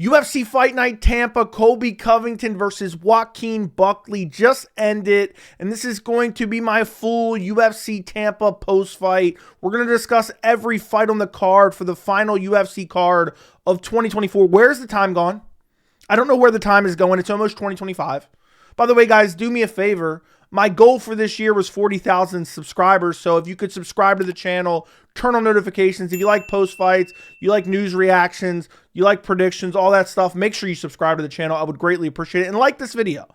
UFC Fight Night Tampa Colby Covington versus Joaquin Buckley just ended, and this is going to be my full UFC Tampa post-fight. We're going to discuss every fight on the card for the final UFC card of 2024. Where's the time gone? I don't know where the time is going. It's almost 2025. By the way, guys, do me a favor. My goal for this year was 40,000 subscribers, so if you could subscribe to the channel, turn on notifications. If you like post-fights, you like news reactions, you like predictions, all that stuff, make sure you subscribe to the channel. I would greatly appreciate it. And like this video.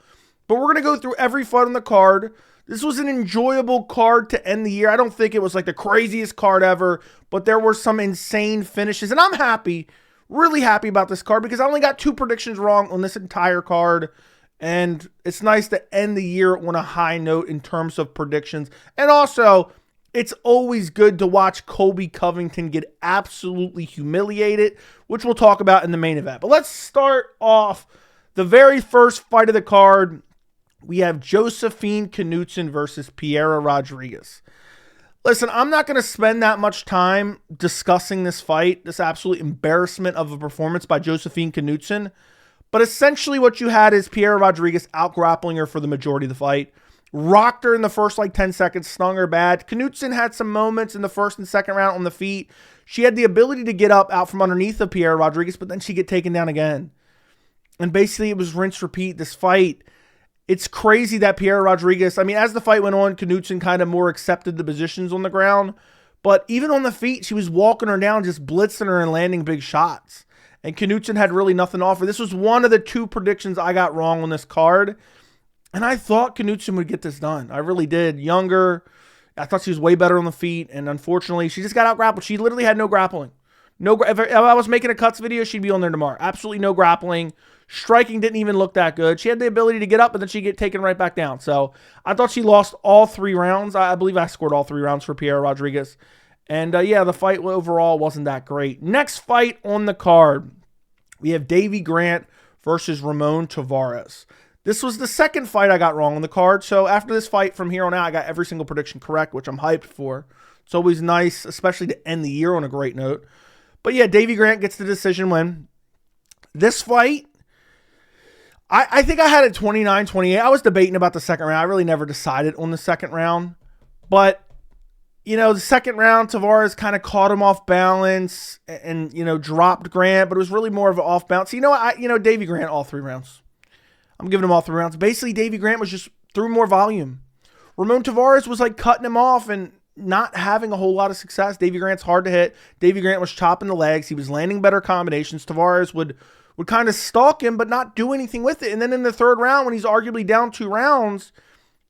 But we're going to go through every fight on the card. This was an enjoyable card to end the year. I don't think it was like the craziest card ever, but there were some insane finishes. And I'm happy, really happy about this card because I only got 2 predictions wrong on this entire card. And it's nice to end the year on a high note in terms of predictions. And also, it's always good to watch Colby Covington get absolutely humiliated, which we'll talk about in the main event. But let's start off the very first fight of the card. We have Josephine Knutsson versus Piera Rodriguez. Listen, I'm not going to spend that much time discussing this fight, this absolute embarrassment of a performance by Josephine Knutsson. But essentially what you had is Piera Rodriguez out-grappling her for the majority of the fight. Rocked her in the first 10 seconds, stung her bad. Knutsson had some moments in the first and second round on the feet. She had the ability to get up out from underneath of Piera Rodriguez, but then she'd get taken down again. And basically it was rinse, repeat. This fight, it's crazy that Piera Rodriguez, I mean, as the fight went on, Knutsson kind of more accepted the positions on the ground. But even on the feet, she was walking her down, just blitzing her and landing big shots. And Knutsson had really nothing to offer. This was one of the 2 predictions I got wrong on this card. And I thought Knutsson would get this done. I really did. Younger. I thought she was way better on the feet. And unfortunately, she just got out-grappled. She literally had no grappling. If I was making a cuts video, she'd be on there tomorrow. Absolutely no grappling. Striking didn't even look that good. She had the ability to get up, but then she'd get taken right back down. So I thought she lost all 3 rounds. I believe I scored all 3 rounds for Piera Rodriguez. And yeah, the fight overall wasn't that great. Next fight on the card, we have Davey Grant versus Ramon Taveras. This was the second fight I got wrong on the card. So after this fight, from here on out, I got every single prediction correct, which I'm hyped for. It's always nice, especially to end the year on a great note. But yeah, Davey Grant gets the decision win. This fight, I think I had it 29-28. I was debating about the second round. I really never decided on the second round. But you know, the second round, Taveras kind of caught him off balance and dropped Grant, but it was really more of an off balance. So, Davey Grant all 3 rounds. I'm giving him all 3 rounds. Basically, Davey Grant was just threw more volume. Ramon Taveras was cutting him off and not having a whole lot of success. Davey Grant's hard to hit. Davey Grant was chopping the legs. He was landing better combinations. Taveras would kind of stalk him, but not do anything with it. And then in the third round, when he's arguably down 2 rounds,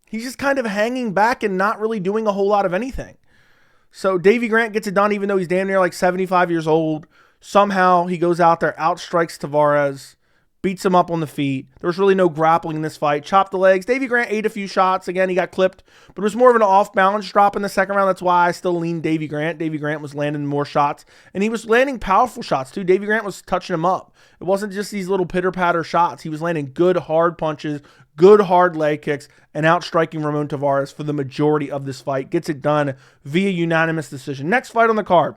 he's just kind of hanging back and not really doing a whole lot of anything. So Davey Grant gets it done even though he's damn near 75 years old. Somehow he goes out there, outstrikes Taveras, beats him up on the feet. There was really no grappling in this fight. Chopped the legs. Davey Grant ate a few shots. Again, he got clipped, but it was more of an off-balance drop in the second round. That's why I still lean Davey Grant. Davey Grant was landing more shots, and he was landing powerful shots too. Davey Grant was touching him up. It wasn't just these little pitter-patter shots. He was landing good, hard punches, good, hard leg kicks, and outstriking Ramon Taveras for the majority of this fight. Gets it done via unanimous decision. Next fight on the card,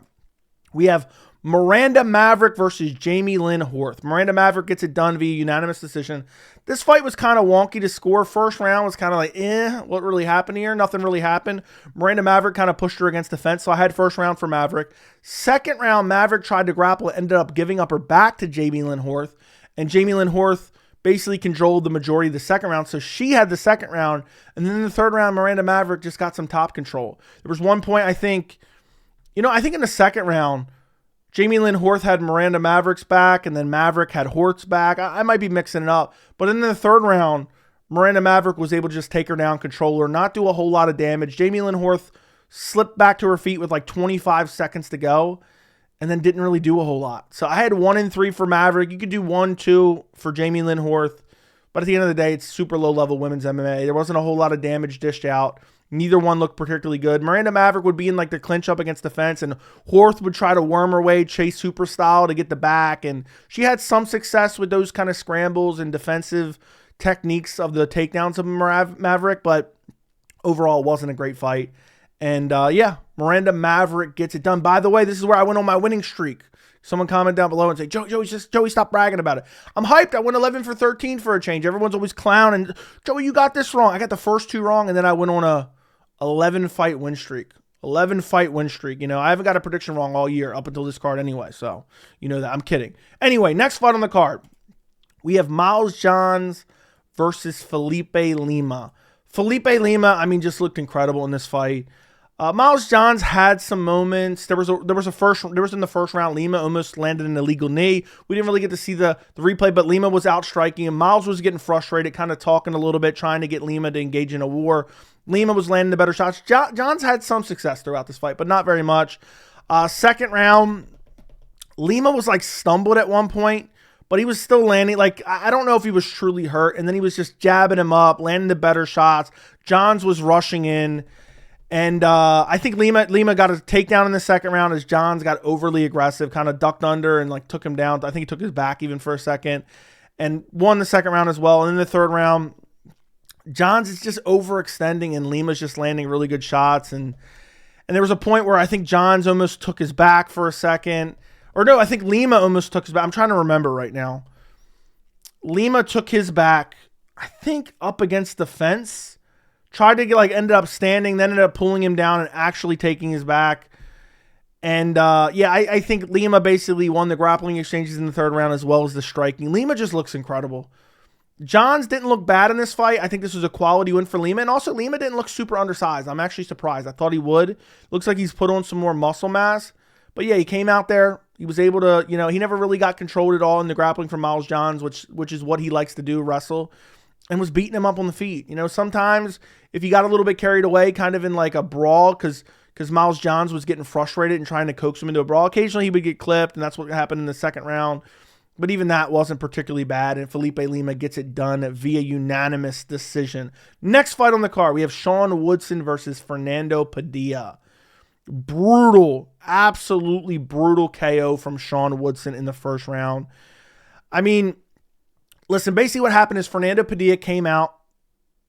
we have Miranda Maverick versus Jamie Lynn Horth. Miranda Maverick gets it done via unanimous decision. This fight was kind of wonky to score. First round was kind of what really happened here? Nothing really happened. Miranda Maverick kind of pushed her against the fence, so I had first round for Maverick. Second round, Maverick tried to grapple, ended up giving up her back to Jamie Lynn Horth, and Jamie Lynn Horth basically controlled the majority of the second round, so she had the second round, and then in the third round, Miranda Maverick just got some top control. There was one point, I think in the second round, Jamie Lynn Horth had Miranda Maverick's back, and then Maverick had Horth's back. I might be mixing it up. But in the third round, Miranda Maverick was able to just take her down, control her, not do a whole lot of damage. Jamie Lynn Horth slipped back to her feet with 25 seconds to go, and then didn't really do a whole lot. So I had 1 and 3 for Maverick. You could do 1, 2 for Jamie Lynn Horth. But at the end of the day, it's super low-level women's MMA. There wasn't a whole lot of damage dished out. Neither one looked particularly good. Miranda Maverick would be in the clinch up against the fence, and Horth would try to worm her way, chase super style to get the back. And she had some success with those kind of scrambles and defensive techniques of the takedowns of Maverick, but overall it wasn't a great fight. And yeah, Miranda Maverick gets it done. By the way, this is where I went on my winning streak. Someone comment down below and say, Joey, stop bragging about it. I'm hyped. I went 11 for 13 for a change. Everyone's always clowning. Joey, you got this wrong. I got the first 2 wrong, and then I went on a 11-fight win streak. 11-fight win streak. You know, I haven't got a prediction wrong all year up until this card anyway, so you know that. I'm kidding. Anyway, next fight on the card. We have Miles Johns versus Felipe Lima. Felipe Lima, I mean, just looked incredible in this fight. Miles Johns had some moments. There was in the first round. Lima almost landed an illegal knee. We didn't really get to see the replay, but Lima was out striking him. Miles was getting frustrated, kind of talking a little bit, trying to get Lima to engage in a war. Lima was landing the better shots. Johns had some success throughout this fight, but not very much. Second round, Lima was like stumbled at one point, but he was still landing. Like, I don't know if he was truly hurt, and then he was just jabbing him up, landing the better shots. Johns was rushing in. And I think Lima got a takedown in the second round as Johns got overly aggressive, kind of ducked under and like took him down. I think he took his back even for a second and won the second round as well. And in the third round, Johns is just overextending and Lima's just landing really good shots. And there was a point where I think Johns almost took his back for a second. Or no, I think Lima almost took his back. I'm trying to remember right now. Lima took his back, I think, up against the fence. Tried to ended up standing, then ended up pulling him down and actually taking his back. And I think Lima basically won the grappling exchanges in the third round as well as the striking. Lima just looks incredible. Johns didn't look bad in this fight. I think this was a quality win for Lima. And also Lima didn't look super undersized. I'm actually surprised. I thought he would. Looks like he's put on some more muscle mass. But yeah, he came out there. He was able to, he never really got controlled at all in the grappling from Miles Johns, which is what he likes to do, wrestle. And was beating him up on the feet. Sometimes if he got a little bit carried away, kind of in like a brawl, because Miles Johns was getting frustrated and trying to coax him into a brawl, occasionally he would get clipped, and that's what happened in the second round. But even that wasn't particularly bad, and Felipe Lima gets it done via unanimous decision. Next fight on the card, we have Sean Woodson versus Fernando Padilla. Brutal, absolutely brutal KO from Sean Woodson in the first round. I mean, listen, basically what happened is Fernando Padilla came out,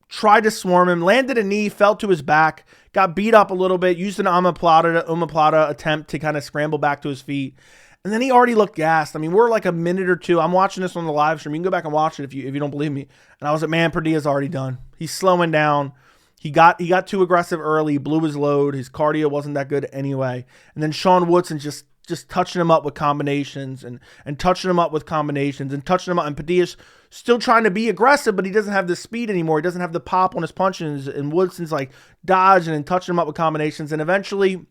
tried to swarm him, landed a knee, fell to his back, got beat up a little bit, used an omoplata attempt to kind of scramble back to his feet. And then he already looked gassed. I mean, we're like a minute or two. I'm watching this on the live stream. You can go back and watch it if you don't believe me. And I was like, man, Padilla's already done. He's slowing down. He got too aggressive early, blew his load. His cardio wasn't that good anyway. And then Sean Woodson just touching him up with combinations and touching him up with combinations and touching him up. And Padilla's still trying to be aggressive, but he doesn't have the speed anymore. He doesn't have the pop on his punches. And Woodson's like dodging and touching him up with combinations. And eventually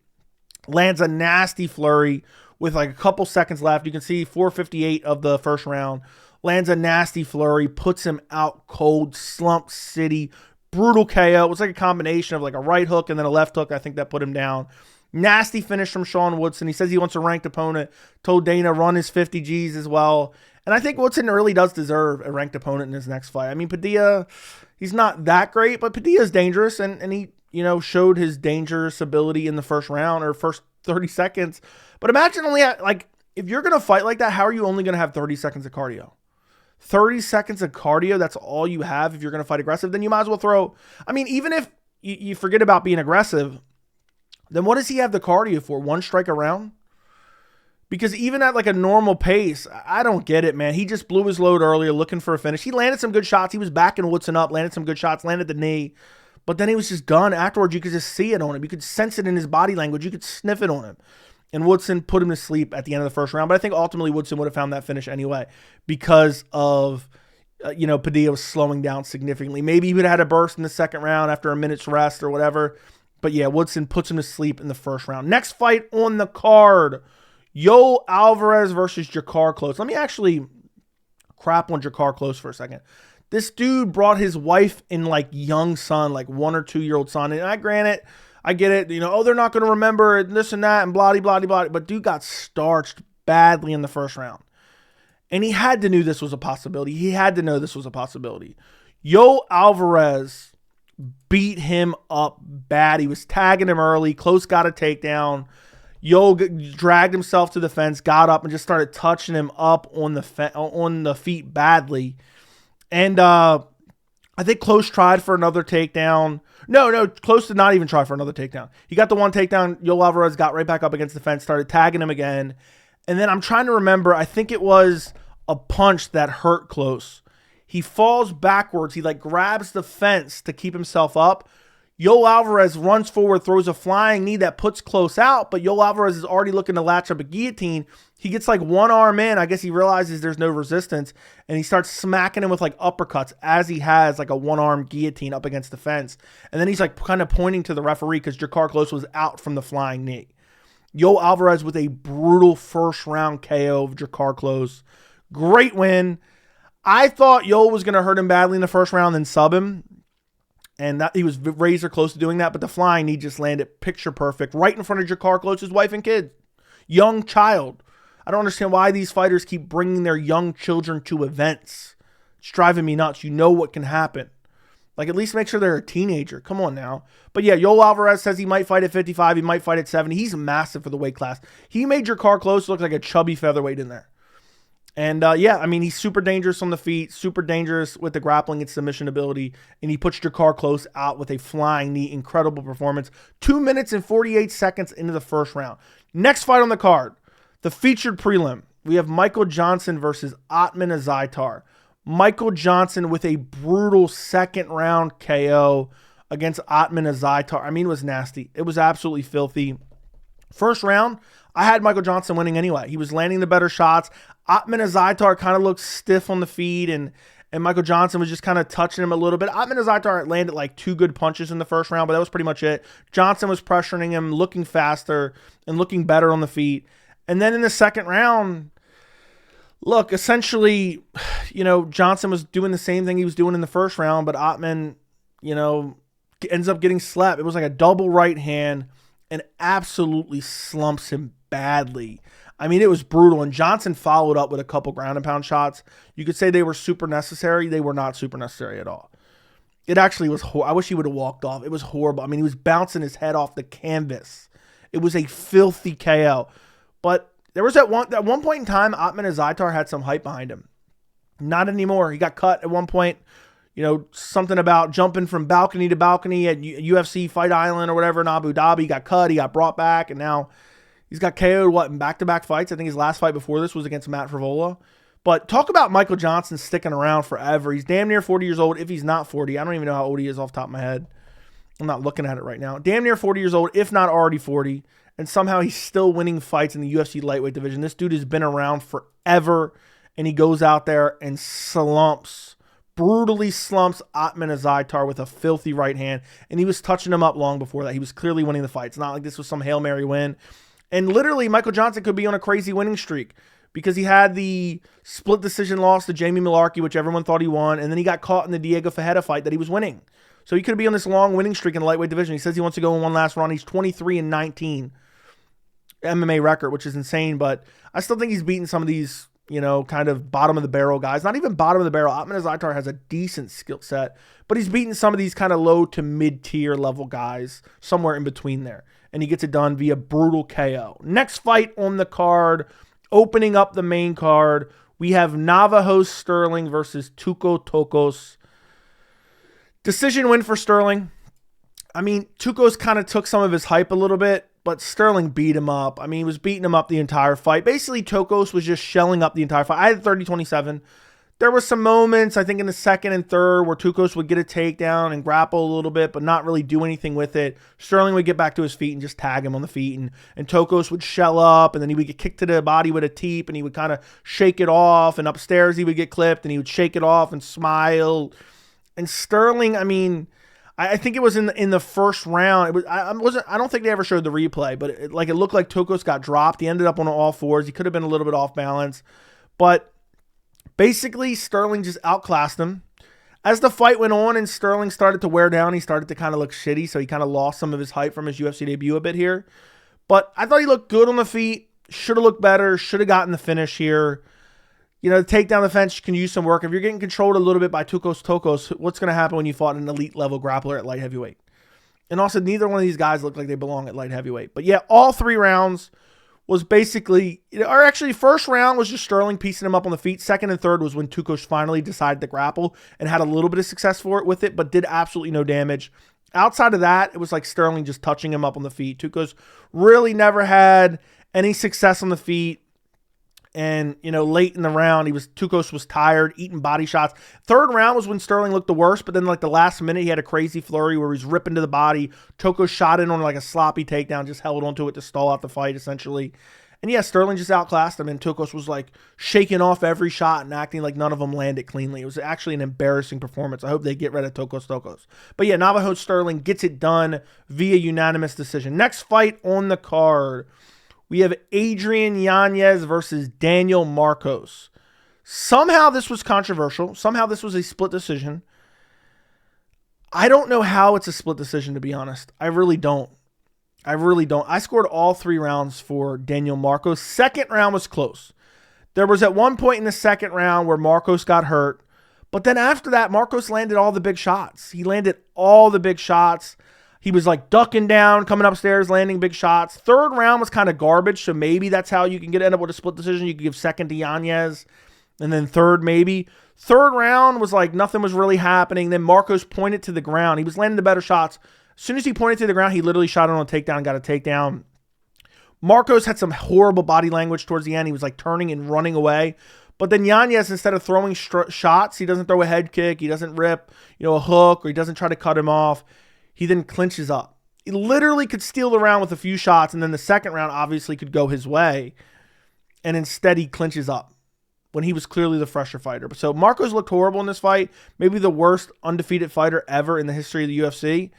lands a nasty flurry with like a couple seconds left. You can see 4:58 of the first round. Lands a nasty flurry, puts him out cold, slump city, brutal KO. It was like a combination of like a right hook and then a left hook. I think that put him down. Nasty finish from Sean Woodson. He says he wants a ranked opponent. Told Dana run his 50 Gs as well. And I think Woodson really does deserve a ranked opponent in his next fight. I mean, Padilla, he's not that great, but Padilla's dangerous, and he, showed his dangerous ability in the first round or first 30 seconds. But imagine if you're going to fight like that, how are you only going to have 30 seconds of cardio? 30 seconds of cardio, that's all you have if you're going to fight aggressive, then you might as well throw. I mean, even if you forget about being aggressive, then what does he have the cardio for? One strike a round? Because even at like a normal pace, I don't get it, man. He just blew his load earlier looking for a finish. He landed some good shots. He was backing Woodson up, landed some good shots, landed the knee. But then he was just done. Afterwards, you could just see it on him. You could sense it in his body language. You could sniff it on him. And Woodson put him to sleep at the end of the first round. But I think ultimately Woodson would have found that finish anyway because of, Padilla was slowing down significantly. Maybe he would have had a burst in the second round after a minute's rest or whatever. But yeah, Woodson puts him to sleep in the first round. Next fight on the card, Alvarez versus Drakkar Klose. Let me actually crap on Drakkar Klose for a second. This dude brought his wife and like young son, like 1 or 2 year old son. And I get it. They're not going to remember it, this and that and blah, blah, blah. But dude got starched badly in the first round. And he had to know this was a possibility. Alvarez beat him up bad. He was tagging him early. Klose got a takedown. Dragged himself to the fence, got up, and just started touching him up on the feet badly. And I think Klose tried for another takedown. No, Klose did not even try for another takedown. He got the one takedown. Alvarez got right back up against the fence, started tagging him again. And then I'm trying to remember, I think it was a punch that hurt Klose. He falls backwards. He like grabs the fence to keep himself up. Yo Alvarez runs forward, throws a flying knee that puts Klose out, but Yo Alvarez is already looking to latch up a guillotine. He gets like one arm in. I guess he realizes there's no resistance, and he starts smacking him with like uppercuts as he has like a one-arm guillotine up against the fence. And then he's like kind of pointing to the referee because Drakkar Klose was out from the flying knee. Yo Alvarez with a brutal first-round KO of Drakkar Klose. Great win. I thought Yo was going to hurt him badly in the first round and sub him. And that he was razor close to doing that, but the flying knee just landed picture perfect right in front of Drakkar Klose's wife and kid. Young child. I don't understand why these fighters keep bringing their young children to events. It's driving me nuts. You know what can happen. Like, at least make sure they're a teenager. Come on now. But yeah, Yo Alvarez says he might fight at 55. He might fight at 70. He's massive for the weight class. He made Drakkar Klose look like a chubby featherweight in there. And yeah, I mean, he's super dangerous on the feet, super dangerous with the grappling and submission ability, and he puts Drakkar Klose out with a flying knee. Incredible performance. 2 minutes and 48 seconds into the first round. Next fight on the card, the featured prelim. We have Michael Johnson versus Ottman Azaitar. Michael Johnson with a brutal second round KO against Ottman Azaitar. I mean, it was nasty. It was absolutely filthy. First round, I had Michael Johnson winning anyway. He was landing the better shots. Ottman Azaitar kind of looked stiff on the feet, and Michael Johnson was just kind of touching him a little bit. Ottman Azaitar landed like 2 good punches in the first round, but that was pretty much it. Johnson was pressuring him, looking faster and looking better on the feet. And then in the second round, look, essentially, you know, Johnson was doing the same thing he was doing in the first round, but Ottman, you know, ends up getting slapped. It was like a double right hand and absolutely slumps him badly. I mean, it was brutal, and Johnson followed up with a couple ground and pound shots. You could say they were super necessary. They were not super necessary at all. It actually was I wish he would have walked off. It was horrible. I mean, he was bouncing his head off the canvas. It was a filthy KO. But there was at one point in time, Ottman Azaitar had some hype behind him. Not anymore. He got cut at one point. You know, something about jumping from balcony to balcony at UFC Fight Island or whatever in Abu Dhabi. He got cut. He got brought back, and now he's got KO'd, in back-to-back fights? I think his last fight before this was against Matt Frivola. But talk about Michael Johnson sticking around forever. He's damn near 40 years old, if he's not 40. I don't even know how old he is off the top of my head. I'm not looking at it right now. Damn near 40 years old, if not already 40. And somehow he's still winning fights in the UFC lightweight division. This dude has been around forever, and he goes out there and brutally slumps Ottman Azaitar with a filthy right hand. And he was touching him up long before that. He was clearly winning the fight. It's not like this was some Hail Mary win. And literally, Michael Johnson could be on a crazy winning streak because he had the split decision loss to Jamie Malarkey, which everyone thought he won, and then he got caught in the Diego Fajeda fight that he was winning. So he could be on this long winning streak in the lightweight division. He says he wants to go in one last run. He's 23-19 MMA record, which is insane, but I still think he's beaten some of these, you know, kind of bottom of the barrel guys. Not even bottom of the barrel. Ottman Azaitar has a decent skill set, but he's beaten some of these kind of low to mid-tier level guys, somewhere in between there. And he gets it done via brutal KO. Next fight on the card, opening up the main card, we have Navajo Stirling versus Tuco Tokkos. Decision win for Stirling. I mean, Tuco's kind of took some of his hype a little bit, but Stirling beat him up. I mean, he was beating him up the entire fight. Basically, Tokkos was just shelling up the entire fight. I had 30-27. There were some moments, I think, in the second and third where Tucos would get a takedown and grapple a little bit, but not really do anything with it. Stirling would get back to his feet and just tag him on the feet, and Tokkos would shell up, and then he would get kicked to the body with a teep, and he would kind of shake it off, and upstairs he would get clipped, and he would shake it off and smile. And Stirling, I mean, I think it was in the first round. I don't think they ever showed the replay, but it looked like Tokkos got dropped. He ended up on all fours. He could have been a little bit off balance, but basically, Stirling just outclassed him. As the fight went on and Stirling started to wear down, he started to kind of look shitty, so he kind of lost some of his hype from his UFC debut a bit here. But I thought he looked good on the feet. Should have looked better. Should have gotten the finish here. You know, the takedown defense can use some work. If you're getting controlled a little bit by Tokkos, what's going to happen when you fought an elite level grappler at light heavyweight? And also, neither one of these guys look like they belong at light heavyweight. But yeah, all 3 rounds was basically, or actually first round was just Stirling piecing him up on the feet. Second and third was when Tuco finally decided to grapple and had a little bit of success with it, but did absolutely no damage. Outside of that, it was like Stirling just touching him up on the feet. Tuco's really never had any success on the feet. And, late in the round, Tukos was tired, eating body shots. Third round was when Stirling looked the worst, but then like the last minute, he had a crazy flurry where he was ripping to the body. Tuco shot in on like a sloppy takedown, just held onto it to stall out the fight, essentially. And yeah, Stirling just outclassed him, and Tukos was like shaking off every shot and acting like none of them landed cleanly. It was actually an embarrassing performance. I hope they get rid of Tokkos. But yeah, Navajo Stirling gets it done via unanimous decision. Next fight on the card, we have Adrian Yanez versus Daniel Marcos. Somehow this was controversial. Somehow this was a split decision. I don't know how it's a split decision, to be honest. I really don't. I scored all 3 rounds for Daniel Marcos. Second round was close. There was at one point in the second round where Marcos got hurt. But then after that, Marcos landed all the big shots. He landed all the big shots. He was like ducking down, coming upstairs, landing big shots. Third round was kind of garbage, so maybe that's how you can end up with a split decision. You could give second to Yanez, and then third maybe. Third round was like nothing was really happening. Then Marcos pointed to the ground. He was landing the better shots. As soon as he pointed to the ground, he literally shot it on a takedown, got a takedown. Marcos had some horrible body language towards the end. He was like turning and running away. But then Yanez, instead of throwing shots, he doesn't throw a head kick. He doesn't rip, a hook, or he doesn't try to cut him off. He then clinches up. He literally could steal the round with a few shots, and then the second round obviously could go his way. And instead he clinches up when he was clearly the fresher fighter. So Marcos looked horrible in this fight. Maybe the worst undefeated fighter ever in the history of the UFC.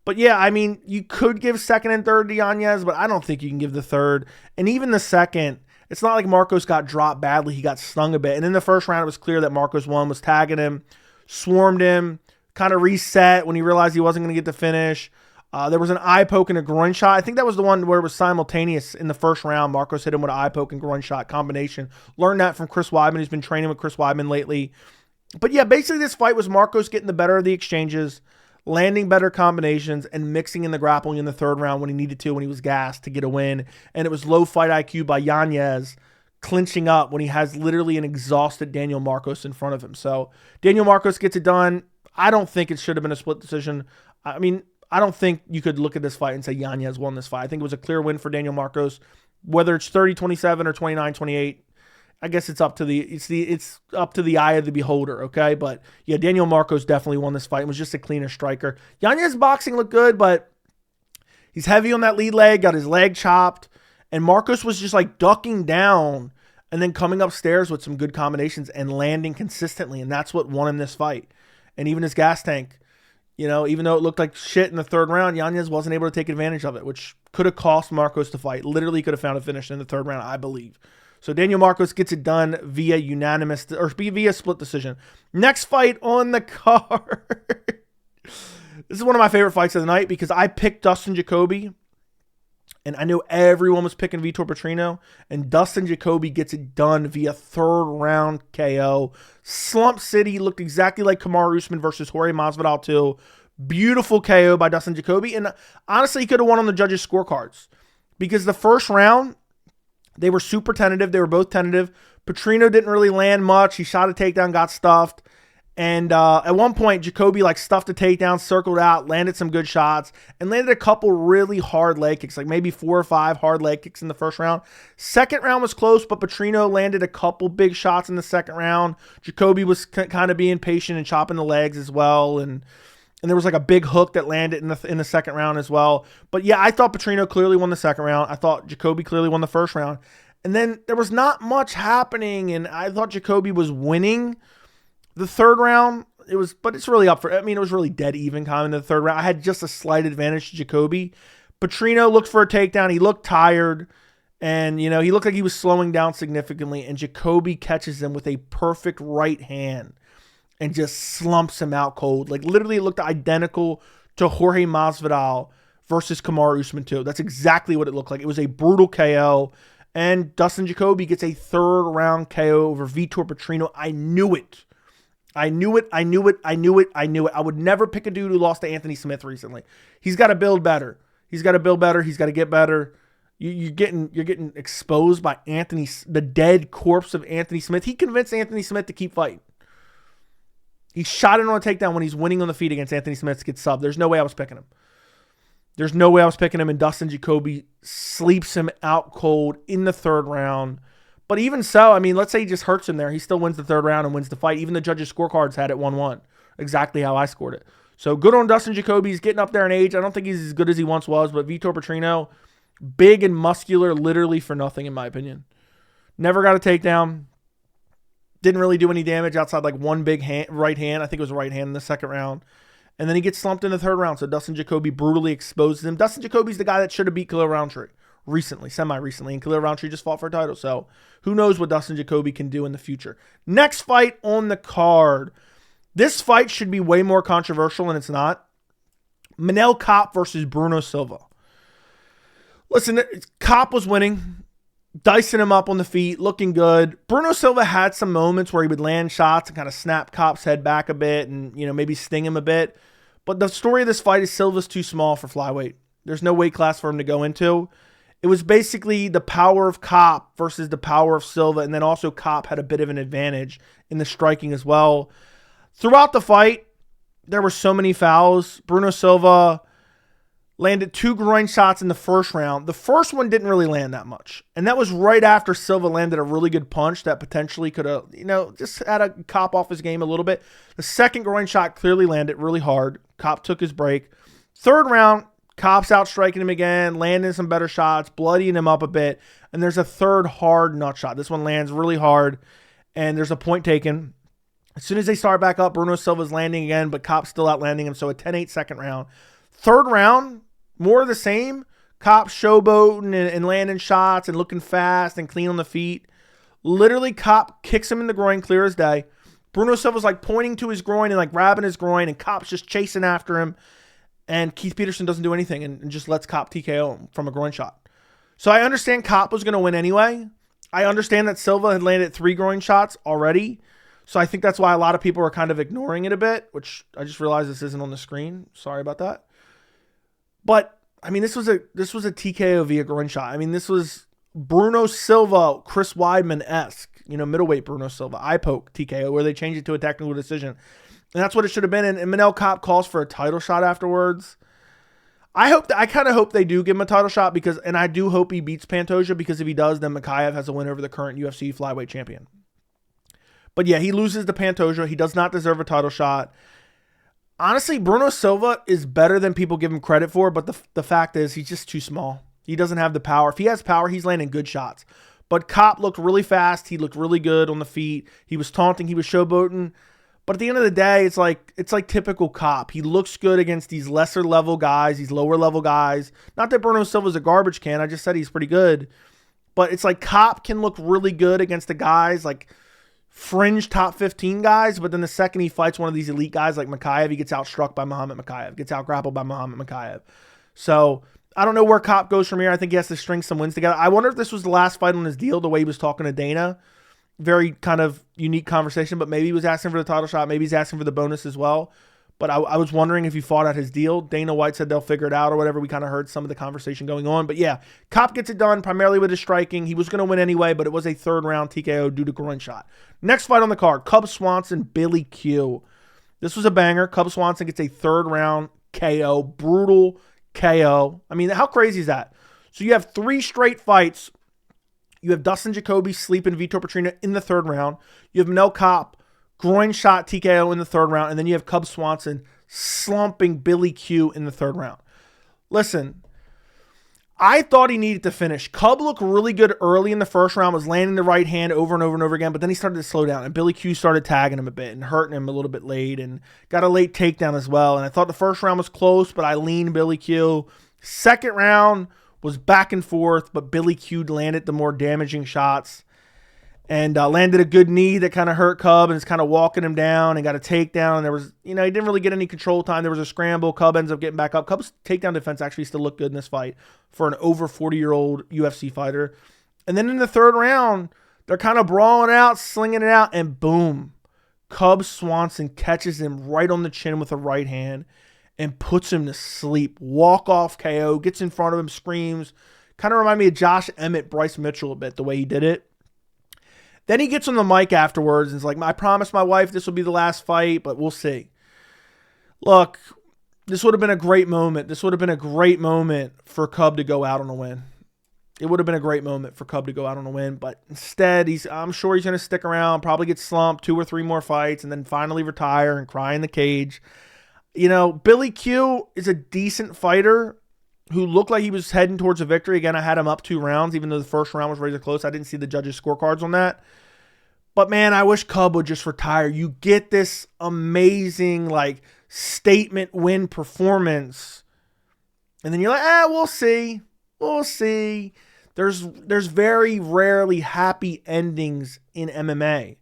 But yeah, I mean, you could give second and third to Yanez, but I don't think you can give the third. And even the second, it's not like Marcos got dropped badly. He got stung a bit. And in the first round, it was clear that Marcos won, was tagging him, swarmed him, kind of reset when he realized he wasn't going to get the finish. There was an eye poke and a groin shot. I think that was the one where it was simultaneous in the first round. Marcos hit him with an eye poke and groin shot combination. Learned that from Chris Weidman. He's been training with Chris Weidman lately. But yeah, basically this fight was Marcos getting the better of the exchanges, landing better combinations, and mixing in the grappling in the third round when he needed to, when he was gassed to get a win. And it was low fight IQ by Yanez clinching up when he has literally an exhausted Daniel Marcos in front of him. So Daniel Marcos gets it done. I don't think it should have been a split decision. I mean, I don't think you could look at this fight and say Yanez won this fight. I think it was a clear win for Daniel Marcos. Whether it's 30-27 or 29-28, I guess it's up to the eye of the beholder, okay? But yeah, Daniel Marcos definitely won this fight and was just a cleaner striker. Yanez's boxing looked good, but he's heavy on that lead leg, got his leg chopped, and Marcos was just like ducking down and then coming upstairs with some good combinations and landing consistently, and that's what won him this fight. And even his gas tank, even though it looked like shit in the third round, Yanez wasn't able to take advantage of it, which could have cost Marcos the fight. Literally could have found a finish in the third round, I believe. So Daniel Marcos gets it done via via split decision. Next fight on the card. This is one of my favorite fights of the night because I picked Dustin Jacoby, and I know everyone was picking Vitor Petrino, and Dustin Jacoby gets it done via third round KO. Slump City looked exactly like Kamaru Usman versus Jorge Masvidal 2. Beautiful KO by Dustin Jacoby, and honestly, he could have won on the judges' scorecards because the first round, they were super tentative. They were both tentative. Petrino didn't really land much. He shot a takedown, got stuffed. And at one point, Jacoby stuffed a takedown, circled out, landed some good shots, and landed a couple really hard leg kicks, like maybe 4 or 5 hard leg kicks in the first round. Second round was close, but Petrino landed a couple big shots in the second round. Jacoby was kind of being patient and chopping the legs as well, and there was like a big hook that landed in the second round as well. But yeah, I thought Petrino clearly won the second round. I thought Jacoby clearly won the first round. And then there was not much happening, and I thought Jacoby was winning the third round. But it's really it was really dead even kind of in the third round. I had just a slight advantage to Jacoby. Petrino looked for a takedown. He looked tired, and he looked like he was slowing down significantly, and Jacoby catches him with a perfect right hand and just slumps him out cold. Like literally it looked identical to Jorge Masvidal versus Kamaru Usman 2. That's exactly what it looked like. It was a brutal KO, and Dustin Jacoby gets a third round KO over Vitor Petrino. I knew it. I would never pick a dude who lost to Anthony Smith recently. He's got to build better. He's got to get better. You're getting exposed by the dead corpse of Anthony Smith. He convinced Anthony Smith to keep fighting. He shot it on a takedown when he's winning on the feet against Anthony Smith, gets subbed. There's no way I was picking him. And Dustin Jacoby sleeps him out cold in the third round. But even so, I mean, let's say he just hurts him there. He still wins the third round and wins the fight. Even the judges' scorecards had it 1-1. Exactly how I scored it. So good on Dustin Jacoby. He's getting up there in age. I don't think he's as good as he once was, but Vitor Petrino, big and muscular, literally for nothing, in my opinion. Never got a takedown. Didn't really do any damage outside like one big right hand. I think it was a right hand in the second round. And then he gets slumped in the third round. So Dustin Jacoby brutally exposes him. Dustin Jacoby's the guy that should have beat Khalil Roundtree recently, semi-recently. And Khalil Roundtree just fought for a title. So who knows what Dustin Jacoby can do in the future. Next fight on the card. This fight should be way more controversial, and it's not. Manel Kape versus Bruno Silva. Listen, Kape was winning. Dicing him up on the feet, looking good. Bruno Silva had some moments where he would land shots and kind of snap Kape's head back a bit and, maybe sting him a bit. But the story of this fight is Silva's too small for flyweight. There's no weight class for him to go into. It was basically the power of Kape versus the power of Silva, and then also Kape had a bit of an advantage in the striking as well. Throughout the fight, there were so many fouls. Bruno Silva landed 2 groin shots in the first round. The first one didn't really land that much. And that was right after Silva landed a really good punch that potentially could have, just had a Kape off his game a little bit. The second groin shot clearly landed really hard. Kape took his break. Third round, Kape's out striking him again, landing some better shots, bloodying him up a bit. And there's a third hard nut shot. This one lands really hard, and there's a point taken. As soon as they start back up, Bruno Silva's landing again, but Kape's still outlanding him. So a 10-8 second round. Third round, more of the same. Kape showboating and landing shots and looking fast and clean on the feet. Literally, Kape kicks him in the groin clear as day. Bruno Silva's like pointing to his groin and like grabbing his groin, and Kape's just chasing after him. And Keith Peterson doesn't do anything and just lets Kape TKO him from a groin shot. So I understand Kape was going to win anyway. I understand that Silva had landed 3 groin shots already. So I think that's why a lot of people are kind of ignoring it a bit, which I just realized this isn't on the screen. Sorry about that. But I mean, this was a TKO via groin shot. I mean, this was Bruno Silva, Chris Weidman-esque, middleweight Bruno Silva, eye poke TKO, where they changed it to a technical decision. And that's what it should have been. And Manel Kape calls for a title shot afterwards. I kind of hope they do give him a title shot and I do hope he beats Pantoja, because if he does, then Makayev has a win over the current UFC flyweight champion. But yeah, he loses to Pantoja. He does not deserve a title shot. Honestly, Bruno Silva is better than people give him credit for, but the fact is he's just too small. He doesn't have the power. If he has power, he's landing good shots. But Kape looked really fast. He looked really good on the feet. He was taunting. He was showboating. But at the end of the day, it's like typical Kape. He looks good against these lesser level guys, these lower level guys. Not that Bruno Silva's a garbage can. I just said he's pretty good. But it's like Kape can look really good against the guys like fringe top 15 guys, but then the second he fights one of these elite guys like Makayev, he gets outstruck by Muhammad Makayev, gets outgrappled by Muhammad Makayev. So I don't know where Kape goes from here. I think he has to string some wins together. I wonder if this was the last fight on his deal, the way he was talking to Dana. Very kind of unique conversation, but maybe he was asking for the title shot. Maybe he's asking for the bonus as well. But I was wondering if he fought out his deal. Dana White said they'll figure it out or whatever. We kind of heard some of the conversation going on. But yeah, Kape gets it done primarily with his striking. He was going to win anyway, but it was a third round TKO due to groin shot. Next fight on the card, Cub Swanson, Billy Q. This was a banger. Cub Swanson gets a third round KO, brutal KO. I mean, how crazy is that? So you have 3 straight fights. You have Dustin Jacoby sleeping Vitor Petrino in the third round. You have Manel Kape groin shot TKO in the third round. And then you have Cub Swanson slumping Billy Q in the third round. Listen, I thought he needed to finish. Cub looked really good early in the first round, was landing the right hand over and over and over again, but then he started to slow down, and Billy Q started tagging him a bit and hurting him a little bit late and got a late takedown as well. And I thought the first round was close, but I leaned Billy Q. Second round was back and forth, but Billy Q landed the more damaging shots. And landed a good knee that kind of hurt Cub and is kind of walking him down and got a takedown. And there was, he didn't really get any control time. There was a scramble. Cub ends up getting back up. Cub's takedown defense actually still looked good in this fight for an over 40-year-old UFC fighter. And then in the third round, they're kind of brawling out, slinging it out, and boom. Cub Swanson catches him right on the chin with a right hand and puts him to sleep. Walk-off KO, gets in front of him, screams. Kind of remind me of Josh Emmett, Bryce Mitchell a bit, the way he did it. Then he gets on the mic afterwards and is like, I promised my wife this will be the last fight, but we'll see. Look, this would have been a great moment. This would have been a great moment for Cub to go out on a win. It would have been a great moment for Cub to go out on a win, but instead, I'm sure he's going to stick around, probably get slumped 2 or 3 more fights, and then finally retire and cry in the cage. You know, Billy Q is a decent fighter who looked like he was heading towards a victory. Again, I had him up 2 rounds, even though the first round was razor close. I didn't see the judges' scorecards on that. But, man, I wish Cub would just retire. You get this amazing, like, statement win performance, and then you're like, we'll see. We'll see. There's very rarely happy endings in MMA.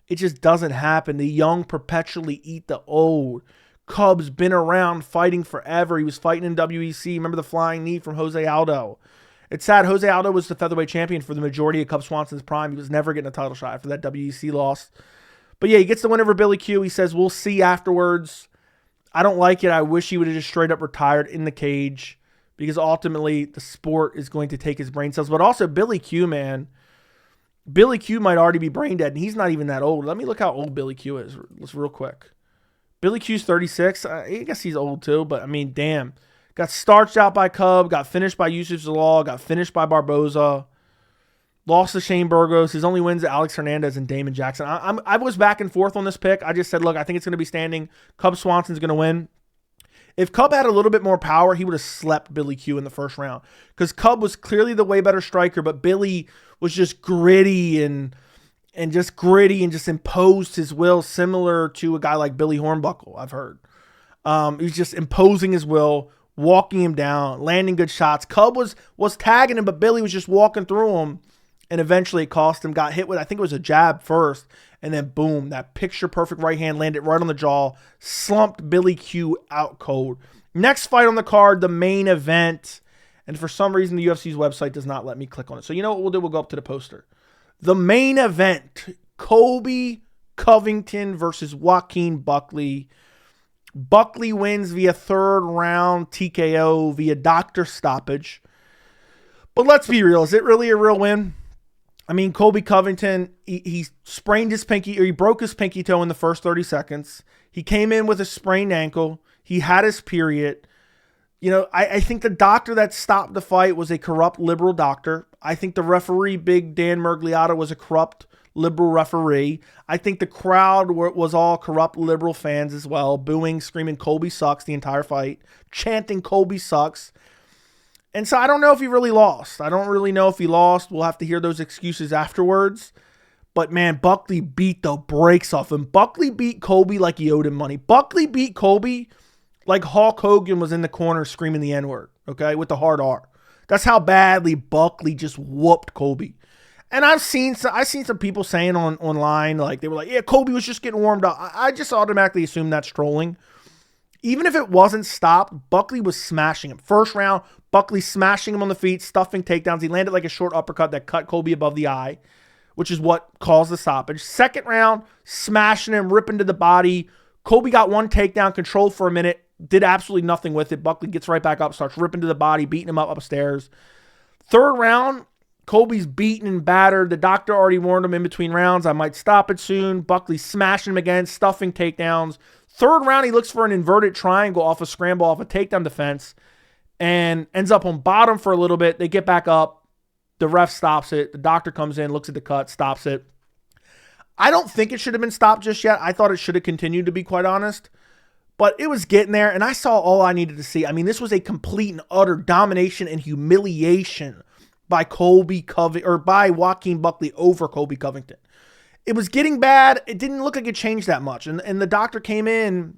It just doesn't happen. The young perpetually eat the old. Cub's been around fighting forever. He was fighting in WEC. Remember the flying knee from Jose Aldo. It's sad. Jose Aldo was the featherweight champion for the majority of Cub Swanson's prime. He was never getting a title shot after that WEC loss. But yeah, he gets the win over Billy Q. He says, we'll see afterwards. I don't like it. I wish he would have just straight up retired in the cage, because ultimately the sport is going to take his brain cells. But also Billy Q, man. Billy Q might already be brain dead, and he's not even that old. Let me look how old Billy Q is. Let's real quick. Billy Q's 36. I guess he's old too, but I mean, damn. Got starched out by Cub, got finished by Yusuf Zalal, got finished by Barboza, lost to Shane Burgos. His only wins to Alex Hernandez and Damon Jackson. I was back and forth on this pick. I just said, look, I think it's going to be standing. Cub Swanson's going to win. If Cub had a little bit more power, he would have slept Billy Q in the first round, because Cub was clearly the way better striker, but Billy was just gritty and just imposed his will, similar to a guy like Billy Hornbuckle, I've heard. He's just imposing his will, walking him down, landing good shots. Cub was tagging him, but Billy was just walking through him, and eventually it cost him. Got hit with, I think it was a jab first, and then boom, that picture-perfect right hand landed right on the jaw, slumped Billy Q out cold. Next fight on the card, the main event, and for some reason the UFC's website does not let me click on it. So you know what we'll do? We'll go up to the poster. The main event, Colby Covington versus Joaquin Buckley. Buckley wins via 3rd round TKO via doctor stoppage. But let's be real. Is it really a real win? I mean, Colby Covington, he sprained his pinky, or he broke his pinky toe in the first 30 seconds. He came in with a sprained ankle. He had his period. You know, I think the doctor that stopped the fight was a corrupt liberal doctor. I think the referee, Big Dan Murgliata, was a corrupt liberal referee. I think the crowd was all corrupt liberal fans as well, booing, screaming, Colby sucks the entire fight, chanting Colby sucks. And so I don't know if he really lost. I don't really know if he lost. We'll have to hear those excuses afterwards. But, man, Buckley beat the brakes off him. Buckley beat Colby like he owed him money. Buckley beat Colby like Hulk Hogan was in the corner screaming the N-word, okay, with the hard R. That's how badly Buckley just whooped Colby. And I've seen some people saying online, like, they were like, yeah, Colby was just getting warmed up. I just automatically assume that's trolling. Even if it wasn't stopped, Buckley was smashing him. First round, Buckley smashing him on the feet, stuffing takedowns. He landed like a short uppercut that cut Colby above the eye, which is what caused the stoppage. Second round, smashing him, ripping to the body. Colby got one takedown, controlled for a minute, did absolutely nothing with it. Buckley gets right back up, starts ripping to the body, beating him up upstairs. Third round, Colby's beaten and battered. The doctor already warned him in between rounds, I might stop it soon. Buckley smashing him again, stuffing takedowns. Third round, he looks for an inverted triangle off a scramble, off a takedown defense, and ends up on bottom for a little bit. They get back up. The ref stops it. The doctor comes in, looks at the cut, stops it. I don't think it should have been stopped just yet. I thought it should have continued, to be quite honest. But it was getting there, and I saw all I needed to see. I mean, this was a complete and utter domination and humiliation by by Joaquin Buckley over Colby Covington. It was getting bad. It didn't look like it changed that much. And the doctor came in,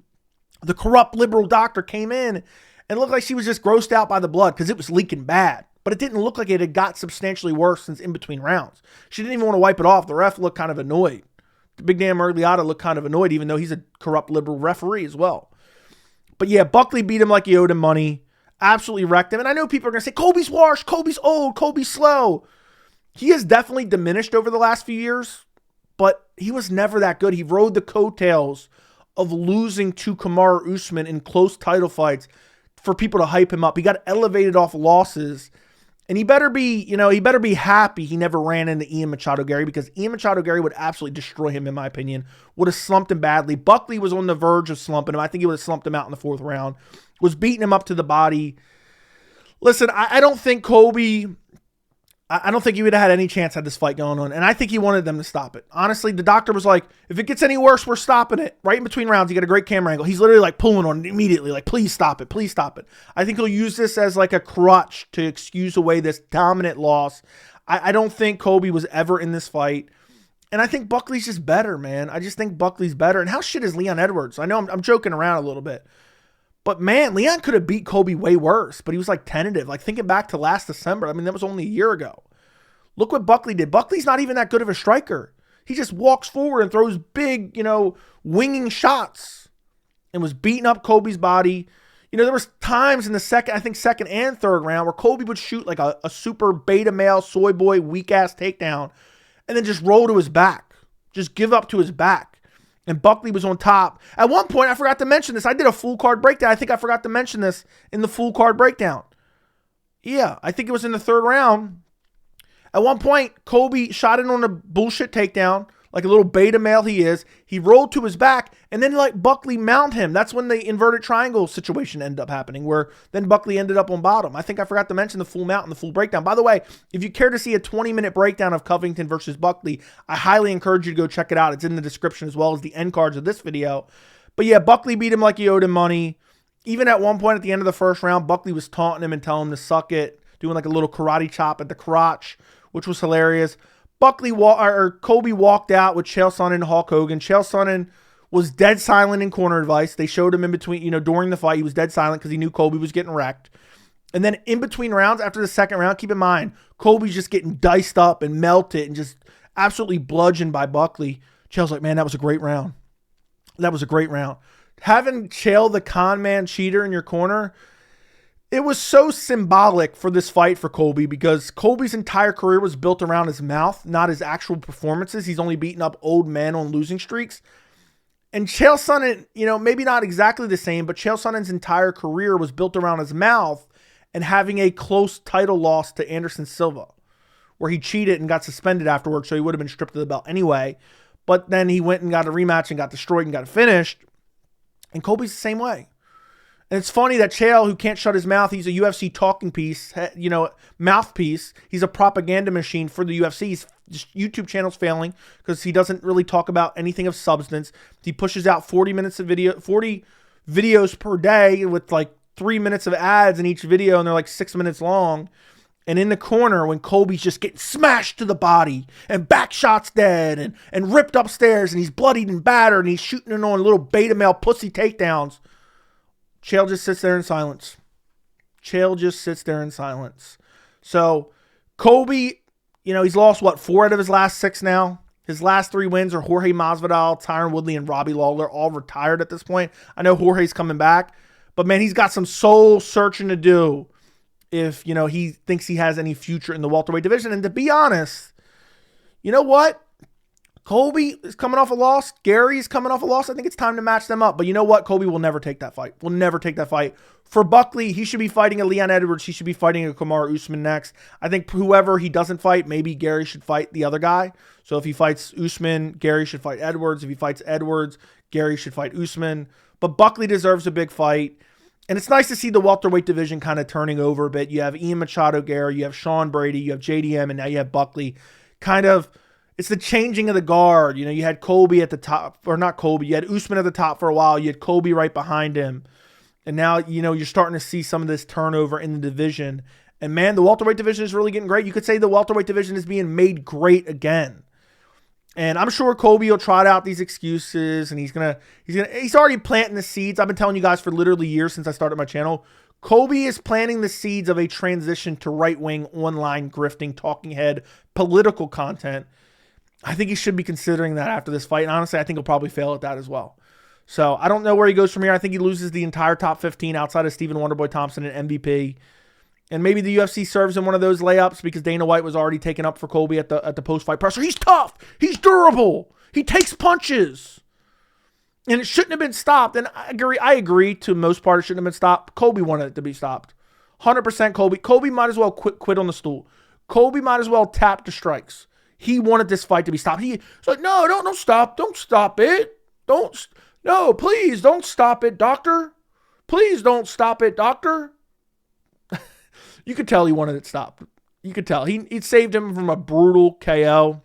the corrupt liberal doctor came in, and looked like she was just grossed out by the blood because it was leaking bad. But it didn't look like it had got substantially worse since in between rounds. She didn't even want to wipe it off. The ref looked kind of annoyed. The Big Dan Murgliata looked kind of annoyed, even though he's a corrupt liberal referee as well. But yeah, Buckley beat him like he owed him money. Absolutely wrecked him. And I know people are going to say, Colby's washed, Colby's old, Colby's slow. He has definitely diminished over the last few years, but he was never that good. He rode the coattails of losing to Kamaru Usman in close title fights for people to hype him up. He got elevated off losses. And he better be happy he never ran into Ian Machado Gary, because Ian Machado Gary would absolutely destroy him, in my opinion. Would have slumped him badly. Buckley was on the verge of slumping him. I think he would have slumped him out in the 4th round. Was beating him up to the body. Listen, I don't think Colby I don't think he would have had any chance had this fight going on. And I think he wanted them to stop it. Honestly, the doctor was like, if it gets any worse, we're stopping it. Right in between rounds, you get a great camera angle. He's literally like pulling on it immediately. Like, please stop it. Please stop it. I think he'll use this as like a crutch to excuse away this dominant loss. I don't think Colby was ever in this fight. And I think Buckley's just better, man. I just think Buckley's better. And how shit is Leon Edwards? I know I'm joking around a little bit. But man, Leon could have beat Colby way worse. But he was like tentative. Like thinking back to last December. I mean, that was only a year ago. Look what Buckley did. Buckley's not even that good of a striker. He just walks forward and throws big, winging shots. And was beating up Colby's body. There was times in the second and third round where Colby would shoot like a super beta male, soy boy, weak ass takedown and then just roll to his back. Just give up to his back. And Buckley was on top. At one point, I forgot to mention this. I did a full card breakdown. I think I forgot to mention this in the full card breakdown. Yeah, I think it was in the third round. At one point, Colby shot in on a bullshit takedown. Like a little beta male he is. He rolled to his back and then like Buckley mount him. That's when the inverted triangle situation ended up happening where then Buckley ended up on bottom. I think I forgot to mention the full mount and the full breakdown. By the way, if you care to see a 20-minute breakdown of Covington versus Buckley, I highly encourage you to go check it out. It's in the description as well as the end cards of this video. But yeah, Buckley beat him like he owed him money. Even at one point at the end of the first round, Buckley was taunting him and telling him to suck it, doing like a little karate chop at the crotch, which was hilarious. Colby walked out with Chael Sonnen and Hulk Hogan. Chael Sonnen was dead silent in corner advice. They showed him in between, during the fight, he was dead silent because he knew Colby was getting wrecked. And then in between rounds, after the second round, keep in mind, Colby's just getting diced up and melted and just absolutely bludgeoned by Buckley. Chael's like, man, that was a great round. That was a great round. Having Chael, the con man cheater, in your corner, it was so symbolic for this fight for Colby because Colby's entire career was built around his mouth, not his actual performances. He's only beaten up old men on losing streaks. And Chael Sonnen, maybe not exactly the same, but Chael Sonnen's entire career was built around his mouth and having a close title loss to Anderson Silva, where he cheated and got suspended afterwards, so he would have been stripped of the belt anyway. But then he went and got a rematch and got destroyed and got it finished. And Colby's the same way. And it's funny that Chael, who can't shut his mouth, he's a UFC talking piece, mouthpiece. He's a propaganda machine for the UFC. His YouTube channel's failing because he doesn't really talk about anything of substance. He pushes out 40 videos per day with like 3 minutes of ads in each video, and they're like 6 minutes long. And in the corner, when Colby's just getting smashed to the body and back shots dead and ripped upstairs and he's bloodied and battered and he's shooting it on little beta male pussy takedowns, Chael just sits there in silence. So Colby, he's lost, 4 out of his last 6 now? His last 3 wins are Jorge Masvidal, Tyron Woodley, and Robbie Lawler, all retired at this point. I know Jorge's coming back, but man, he's got some soul searching to do if, he thinks he has any future in the welterweight division. And to be honest, you know what? Colby is coming off a loss. Gary's coming off a loss. I think it's time to match them up. But you know what? Colby will never take that fight. For Buckley, he should be fighting a Leon Edwards. He should be fighting a Kamaru Usman next. I think whoever he doesn't fight, maybe Gary should fight the other guy. So if he fights Usman, Gary should fight Edwards. If he fights Edwards, Gary should fight Usman. But Buckley deserves a big fight. And it's nice to see the welterweight division kind of turning over a bit. You have Ian Machado Gary, you have Sean Brady, you have JDM, and now you have Buckley. It's the changing of the guard. You had Colby at the top, or not Colby. You had Usman at the top for a while. You had Colby right behind him. And now, you're starting to see some of this turnover in the division. And man, the welterweight division is really getting great. You could say the welterweight division is being made great again. And I'm sure Colby will trot out these excuses, and he's already planting the seeds. I've been telling you guys for literally years since I started my channel. Colby is planting the seeds of a transition to right-wing, online, grifting, talking head, political content. I think he should be considering that after this fight. And honestly, I think he'll probably fail at that as well. So I don't know where he goes from here. I think he loses the entire top 15 outside of Stephen Wonderboy Thompson and MVP. And maybe the UFC serves him one of those layups because Dana White was already taken up for Colby at the post-fight presser. He's tough. He's durable. He takes punches. And it shouldn't have been stopped. And I agree to most part it shouldn't have been stopped. Colby wanted it to be stopped. 100% Colby. Colby might as well quit on the stool. Colby might as well tap the strikes. He wanted this fight to be stopped. He's like, no, don't stop. Don't stop it. No, please don't stop it, doctor. Please don't stop it, doctor. You could tell he wanted it stopped. You could tell. He saved him from a brutal KO.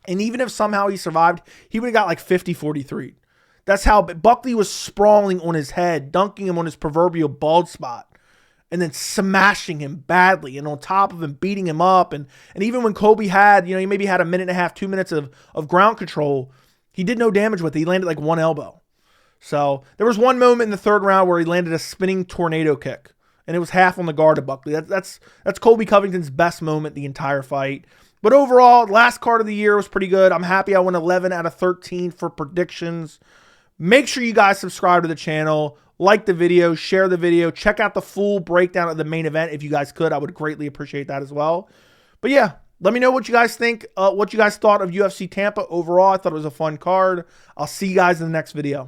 And even if somehow he survived, he would have got like 50-43. That's how Buckley was sprawling on his head, dunking him on his proverbial bald spot, and then smashing him badly, and on top of him, beating him up. And even when Colby had, he maybe had a minute and a half, 2 minutes of ground control, he did no damage with it. He landed like one elbow. So there was one moment in the third round where he landed a spinning tornado kick, and it was half on the guard of Buckley. That's Colby Covington's best moment the entire fight. But overall, last card of the year was pretty good. I'm happy I went 11 out of 13 for predictions. Make sure you guys subscribe to the channel, like the video, share the video, check out the full breakdown of the main event if you guys could. I would greatly appreciate that as well. But yeah, let me know what you guys think, what you guys thought of UFC Tampa overall. I thought it was a fun card. I'll see you guys in the next video.